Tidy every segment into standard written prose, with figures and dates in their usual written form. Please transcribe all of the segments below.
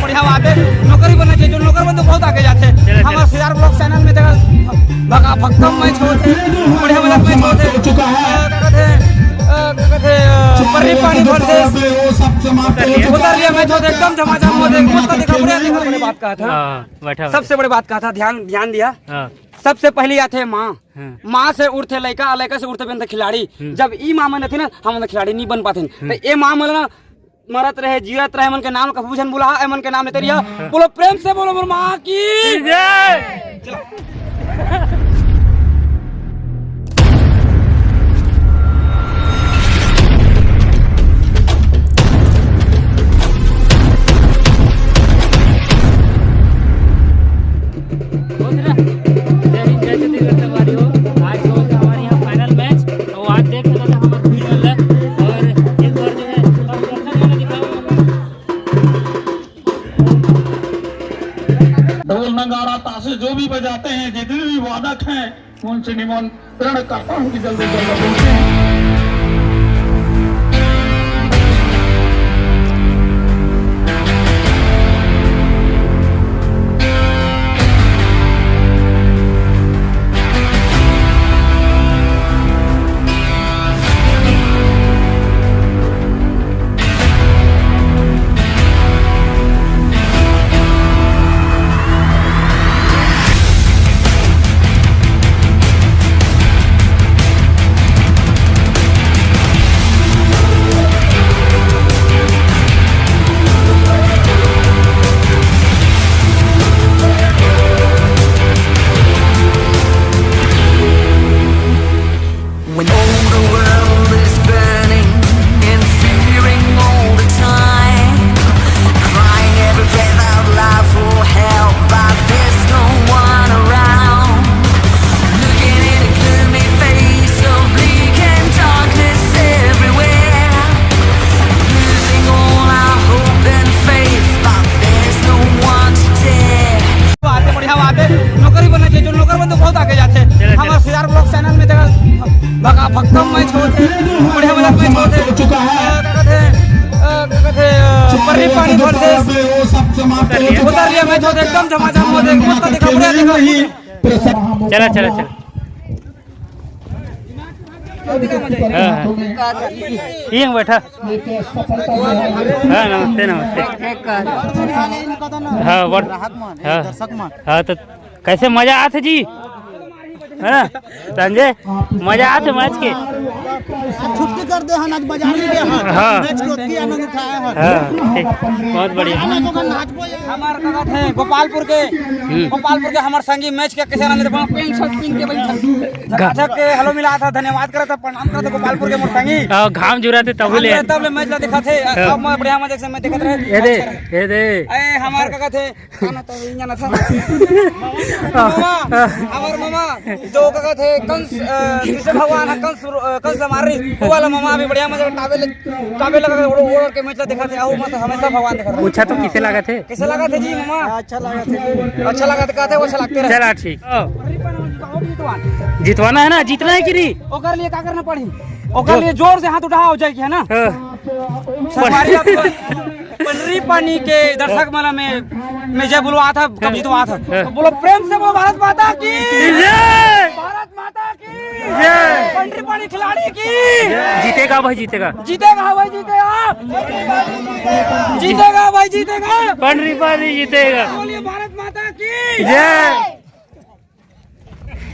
बढ़िया बात है। नौकरी बनना चाहिए, जो नौकर बन तो बहुत आगे जाते हैं। हमारे सीआर ब्लॉग चैनल में देखा भगा भक्कम मैच होते, बढ़िया मजा मैच होते, पर्री पानी भरते उतर लिया मैच होते, एकदम झमाझम होते। उसका देखा बड़े बात कहा था, सबसे बड़ी बात कहा था, ध्यान दिया। सबसे पहले आते माँ, माँ से उड़ते लड़का, लड़का से उड़ते बनते खिलाड़ी। जब ई माँ मन थे ना, हम खिलाड़ी नहीं बन पाते। तो ये माँ मन ना मरत रहे जीरत रहे, मन के नाम का भूषण बोला, मन के नाम लेते रहिए। बोलो प्रेम से बोलो माँ की जय। ढोल नगाड़ा ताशे जो भी बजाते हैं, जितने भी वादक हैं, उनसे निमंत्रण करता हूँ कि जल्दी जल्दी पहुंचे। When all the world is burning and fearing all the time, crying every breath out loud for help, but there's no one around. Looking in a gloomy face of bleak and darkness everywhere, losing all our hope and faith, but there's no one to dare. बात है, बढ़िया बात है। नौकरी बनना चाहिए, जो नौकर बन तो बहुत आगे जाते हैं। हमारे सीआर ब्लॉग चैनल में देखा भगा भक्कम मैच होते, बढ़िया मजा मैच होते, पर्री पानी भरते उतर लिया मैच होते, एकदम झमाझम होते। उसका देखा चला चला चला यहीं बैठा। हाँ नमस्ते नमस्ते। हाँ तो कैसे मजा आते जी? संजय मजा आते मैच के? छुट्टी कर दे आज बाजार में गए हैं, हाँ मैच को की आनंद उठाए हैं। बहुत बढ़िया। हमारे काका थे गोपालपुर के हमारे संगी मैच के कैसे आनंद पेंट शर्ट पहन के बैठा के हेलो मिला था, धन्यवाद करा था, प्रणाम करा था गोपालपुर के मोर संगी। घाम जुरा थे तब ले तब मैच ला देखा थे, अब मैं बढ़िया मजा से मैं देखत रहे। ये दे ए हमारे काका थे खाना तो ही जाना था। हमारे मामा जो काका थे कंस कृष्ण भगवान है, कंस मार रही वो वाला मामा अभी बढ़िया मजा टावे लगा के ओढ़ के मैच देखा थे। आओ मत हमेशा भगवान देखा। पूछा तो किसे लगा थे? कैसे लगा थे जी मामा? अच्छा लगा था, अच्छा लगा था, कहते वो अच्छा लगते रहे। चला ठीक। जितवाना है ना, जीतना है कि नहीं? ओकर लिए क्या करना पड़ी? ओकर लिए जोर से हाथ उठाओ जाए है ना। पंडरी पानी के दर्शक माला में जय बुलवा था, कब जितवा था। तो बोलो प्रेम से वो भारत माता की जय, भारत माता की जय, पंडरी पानी खिलाड़ी की जीतेगा भाई, जीतेगा जीतेगा भाई, जीतेगा जीतेगा भाई, जीतेगा पंडरी पानी जीतेगा। बोलिए भारत माता की जय।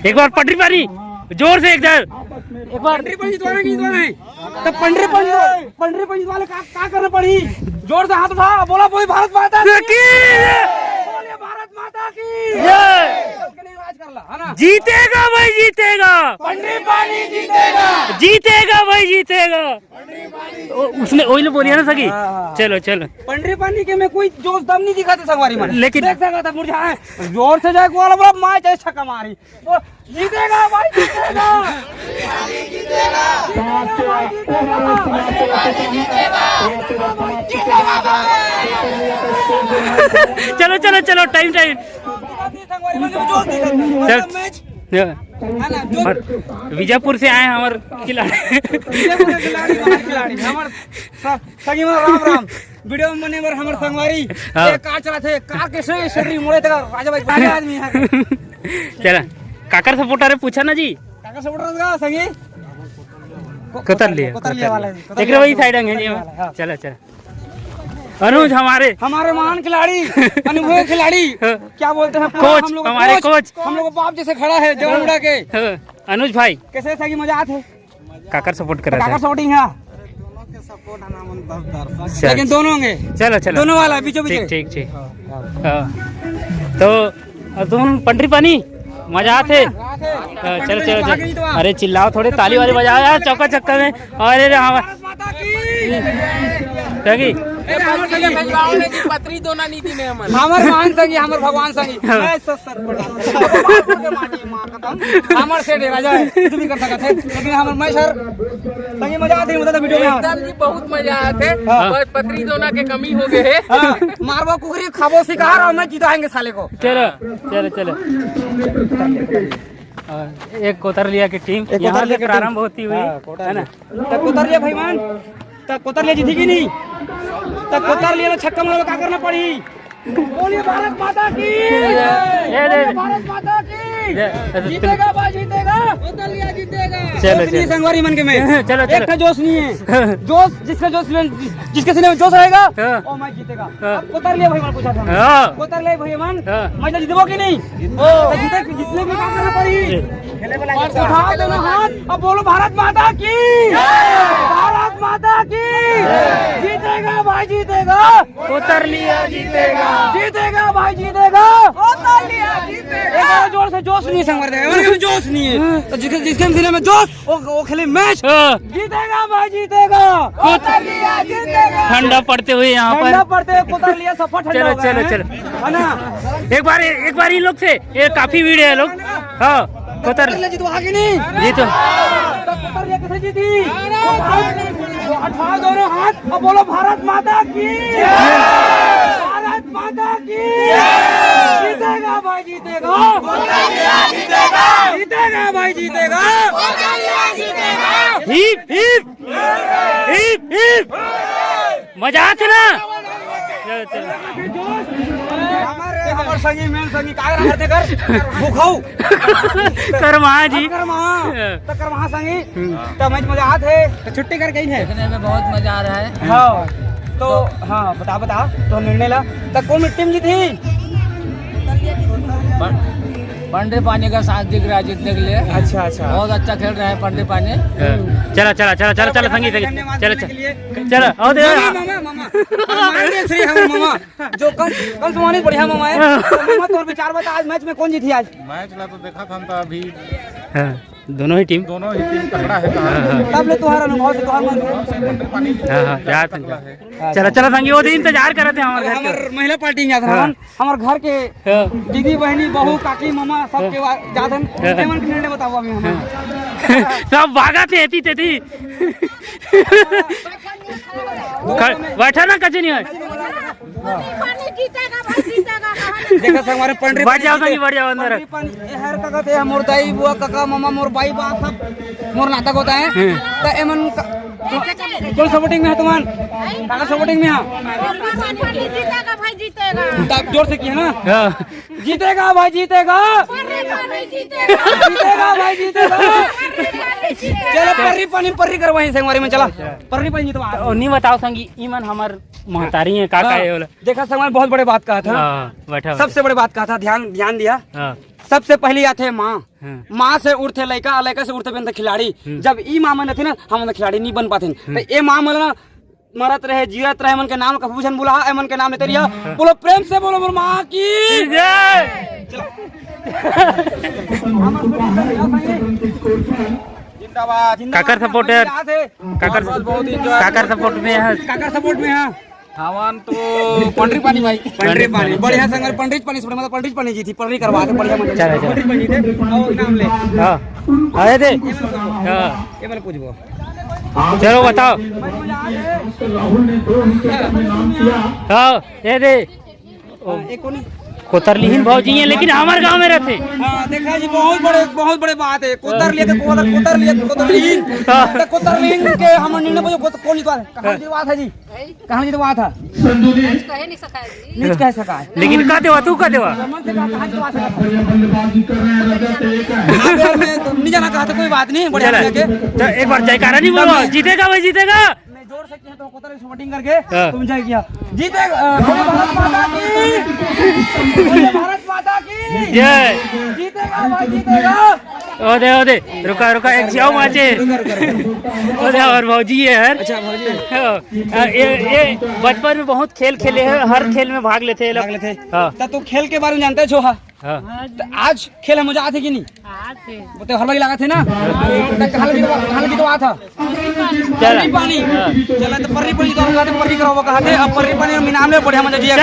एक बार पंडरी पानी जोर से एक बार पंडरी पानी जितवाना की जितवाना है। तो पंडरी पानी जितवाले क्या करना पड़ी? जोर से हाथ उठा, बोला बोली भारत माता की बोलिए भारत माता की जय। है ना? जीतेगा भाई, जीतेगा पंडरी पानी जीतेगा, जीतेगा भाई, जीतेगा। उसने ओइल बोलिया ना सगी। चलो चलो पंडरी पानी के में कोई जोश दम नहीं दिखा था संगवारी में, लेकिन देख सका था मुरझाए जोर से जाए वाला बोला मार चाहे छक्का मारी जीतेगा भाई, जीतेगा चलो चलो चलो टाइम टाइम विजयपुर से आए हमारे खिलाड़ी खिलाड़ी हमारे सगी राम राम वीडियो में बने बर हमर संगवारी हाँ। एक कार चला थे कार के से शरीर मोड़े तक राजा भाई पहले आदमी है चला काकर सपोर्टर पूछा ना जी काका सपोर्टर का संगी कोतर लिया वाला है एक वही साइड है चला चला अनुज हमारे महान खिलाड़ी अनुभवी खिलाड़ी क्या बोलते हैं कोच, हम लोग का हमारे कोच। हम लोग बाप जैसे खड़ा है जवान उड़ा के अनुज भाई कैसे सही मजा आते काकर सपोर्ट कर रहा काका था सपोर्टिंग है लेकिन दोनों होंगे चलो चलो दोनों वाला बीचों ठीक बीच ठीक ठीक हाँ। तो तुम पंडरी पानी मजा आते चलो चलो चलो अरे चिल्लाओ थोड़े ताली वाली बजाओ यार चौका चक्कर में अरे माता की पत्री दोना नीति में हमर मान संगी हमर भगवान संगी हमर से राजा है कुछ भी कर सकत है लेकिन हमर मैं सर संगी मजा आती मतलब वीडियो में जी बहुत मजा आते बस पत्री दोना के कमी हो गए है मारबो कुकरी खाबो शिकार और मैं जिताएंगे साले को चलो चलो चलो एक कोतर लिया की टीम यहाँ से प्रारंभ होती हुई है ना तब कोतर लिया भाई मान तब कोतर लिया जीती की नहीं तब कोतर लिया छक्का मारो क्या करना पड़ी बोलिए भारत माता की भारत माता की जीतेगा भाई जीतेगा कोतर लिया जीतेगा चलो चलो संगवारी मन के में चलो एक का जोश नहीं है जोश जिसके सीने में जोश रहेगा वो मैच जीतेगा अब कोतर लिया भाई मान पूछा था कोतर लिया भाई मान मैच जीतबो की नहीं जितने भी काम करना पड़ी उठाओ दोनों हाथ अब बोलो भारत माता की भारत माता की जीतेगा भाई जीतेगा कोतर लिया जीतेगा जीतेगा भाई जीतेगा कोतर लिया जीतेगा जोर से जोश नहीं संग देगा जोश नहीं है तो जिसके सीने में जोश वो खेले मैच जीतेगा भाई जीतेगा कोतर लिया जीतेगा ठंडा पड़ते हुए यहाँ ठंडा पर पड़ते कोतर लिया सफर ठंडा चलो हो गया चलो है। चलो है ना एक बार इन लोग से ये काफी भीड़ है लोग हाँ कोतर जीतवा की नहीं जी तो कोतर लिया कैसे जीती उठाओ दोनों हाथ और बोलो भारत माता की भारत माता की जीतेगा भाई जीतेगा जीतेगा भाई जीतेगा हिप हिप हिप हिप मजा आते ना चलो चलो हमार संगी मेन संगी का करते कर भूखाऊ कर वहाँ जी कर वहाँ संगी तो मैच मजा आते तो छुट्टी कर गई है देखने में बहुत मजा आ रहा है हाँ तो हाँ बता तो निर्णय ला तब कौन टीम जीती पंडे पानी का साथ दिख रहा है जीतने के लिए अच्छा अच्छा बहुत अच्छा खेल रहा है पंडे पानी चलो चलो चलो चलो चलो संगीत चलो चलो चलो आओ दे मामा जो कल सुमानी बढ़िया मामा है मामा तोर विचार बता आज मैच में कौन जीती आज मैच ला तो देखा था तो अभी दोनों ही टीम तगड़ा है तब ले तुम्हारा अनुभव से तुम्हारा मन से चलो चलो संगी वो दिन इंतजार कर रहे थे हमारे घर हमार महिला पार्टी में जाते हमारे घर के दीदी बहनी बहू काकी मामा सब के जाते हैं मन के निर्णय बताओ अभी हम सब भागा थे तेती बैठा ना कच नहीं है देखा सर हमारे पंडरी बढ़ जाओ संगी बढ़ जाओ अंदर हर का कहते हैं मोर दाई बुआ काका मामा मोर भाई बा सब मोर नाटक होता है तो एमन कौन सपोर्टिंग में है तुमान काका सपोर्टिंग में है जीतेगा भाई जीतेगा तब जोर से किया ना जीतेगा भाई जीतेगा जीतेगा भाई जीतेगा चलो पर्री करवाई संगवारी में चला पर्री पानी तो नहीं बताओ संगी ईमन हमार महतारी है काका है बोला देखा संगवारी बहुत बड़े बात कहा था बैठा सबसे बड़े बात कहा था ध्यान दिया हाँ सबसे पहले आते माँ माँ से उठते लड़का लड़का से उठते बनते खिलाड़ी जब ई माँ मन थे ना हम खिलाड़ी नहीं बन पाते तो ये माँ मन ना मरत रहे जीरत रहे मन के नाम कपूजन बुला एमन के नाम लेते रिया बोलो प्रेम से बोलो बोलो माँ की जिंदाबाद काकर सपोर्टर काकर सपोर्ट में है काकर सपोर्ट में है हवन तो पंडरी पानी भाई पंडरी पानी बढ़िया संग पंडित पानी सुन मतलब पंडित पानी जीती पंडरी करवा के बढ़िया मतलब चलो, चलो। पंडित पानी जीते और नाम ले हाँ आए थे ये मैंने पूछबो चलो बताओ हाँ ये दे एक कोनी कोतरलीन भौजी हैं लेकिन हमारे गांव में रहते। हाँ देखा जी, बहुत बड़े बात है। कोतरलीन के हम निर्णय कौन जितवा कहाँ जितवा था जी, कहाँ जितवा था नहीं कह सका है। लेकिन का देवा तू का देवा नहीं जाना कहा था, कोई बात नहीं, बढ़िया लगे। तो एक बार जयकारा नहीं बोलो, जीतेगा भाई जीतेगा। मैं जोर से किया तो कोतरली से शूटिंग करके तुम जय किया, जीतेगा। भारत माता की, भारत माता की जय। जीतेगा भाई, जीतेगा। ओदे रुका एक जाओ माचे ओदे और भौजी है यार। अच्छा भौजी, ये बचपन में बहुत खेल खेले हैं, हर खेल में भाग लेते हैं लोग। हाँ। तब तो खेल के बारे में जानते हो। हाँ। तो आज खेल मजा आते कि नहीं? वो तो हर बार लगा थे ना। कहाँ जितवा था पर्री पानी, चला तो पर्री पानी जितवा थे, पर्री कराओ कहा थे। अब पर्री पानी मीनाम में बढ़िया मजा जिया।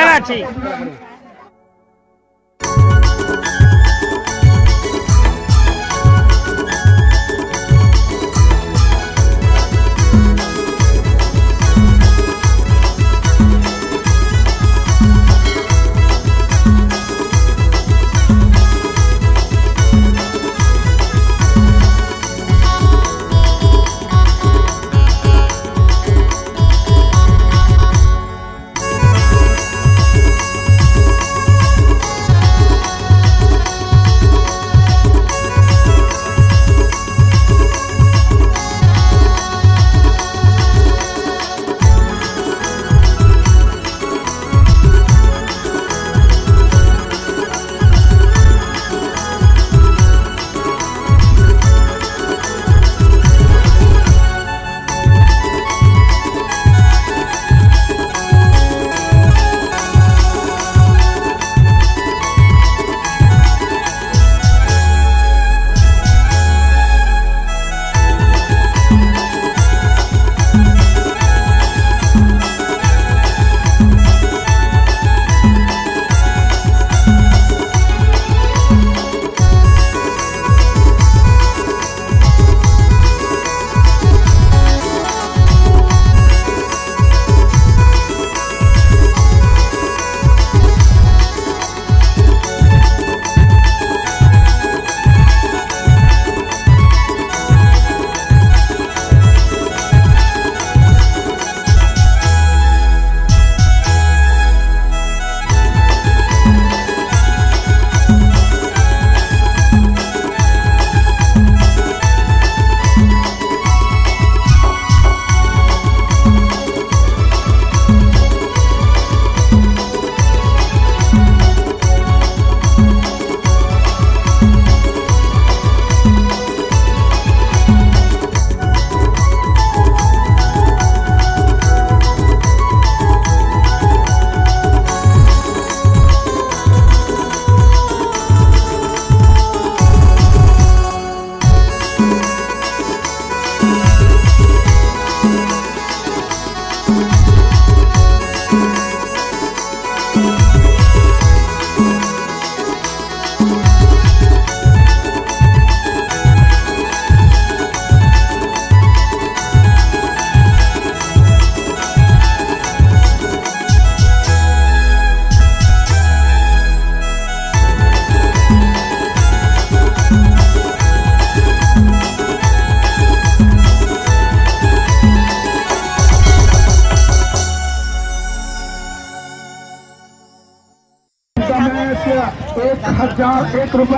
₹1,001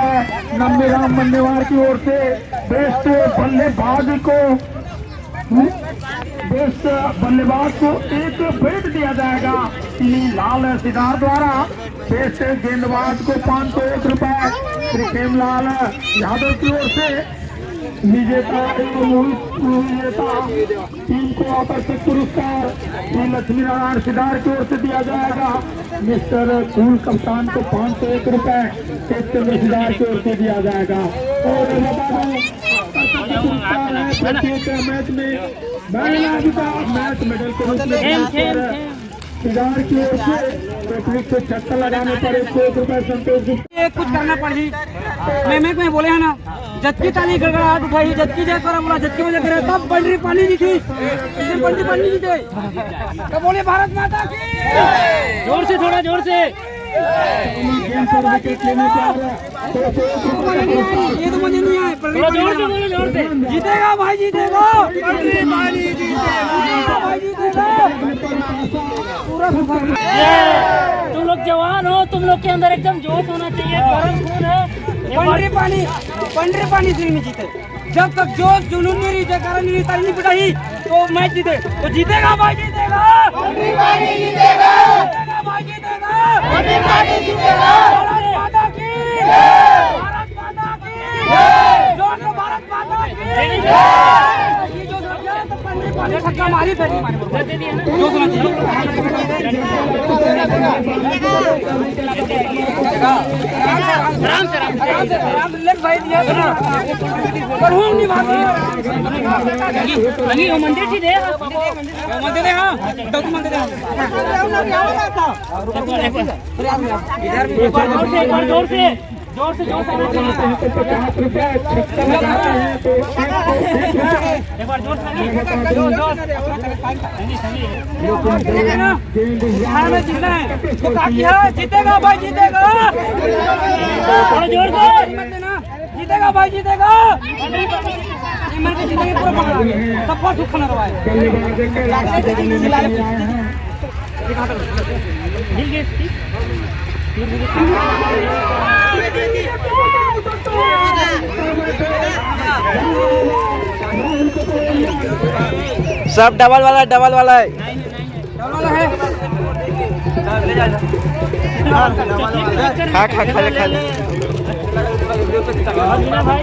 नंबीराम मन्नेवार की ओर से बेस्ट बल्लेबाज को एक बेट दिया जाएगा लाल सिदार द्वारा। बेस्ट गेंदबाज को ₹501 श्री खेमलाल यादव की ओर से। विजेता टीम को आकर्षक पुरस्कार श्री लक्ष्मी नारायण सिदार की ओर से दिया जाएगा। मिस्टर कूल कप्तान को ₹501 कैप्टन सिदार की ओर से दिया जाएगा। और प्रत्येक मैच में मैच मेडल के रूप में सिदार की ओर से पृथ्वी को छक्का लगाने पर ₹101 संतोष कुछ करना पड़ी। मैं बोले है ना, जबकि ताली गड़गड़ाहट उठाई, जबकि जय करा बोला, जबकि वजह करे तब पंडरी पानी जी थी, पंडरी पानी जी थे। तो बोले भारत माता की, जोर से थोड़ा जोर से गेंद पर विकेट लेने जा रहा है। ये तो मुझे नहीं आए। थोड़ा जोर से बोलो, जोर से। जीतेगा भाई, जीतेगा भाई, जीतेगा पूरा। तुम लोग जवान हो, तुम लोग के अंदर एकदम जोश होना चाहिए, गरम खून है। पंडरी पानी से नहीं जीते। जब तक जोश जुनून नहीं रहते, कारण नहीं ताली पिटाई, तो मैच जीते। तो जीतेगा भाई, जीतेगा पंडरी पानी, जीतेगा भाई, जीतेगा पंडरी पानी, जीतेगा। भारत माता की भारत माता की जोर से भारत माता की। ये जो लग जाए तो पंडरी पानी छक्का मारी फिर नहीं मारे। जो सुना चाहिए आराम से लेग भाई दिया था पर हूं नहीं भागी लगी वो मंदिर थी दे, मंदिर है। हां तो मंदिर है इधर भी एक बार जोर से 50 रुपए छक्का लगाते हैं तो एक बार जोर से में जीतना है तो किया जीतेगा भाई, जीतेगा थोड़ा जोर से। जीतेगा भाई, जीतेगा मैं तो जीतेंगे पूरा। सबको सुख ना रहा है। सब डबल वाला है। डबल वाला है। खा ले भाई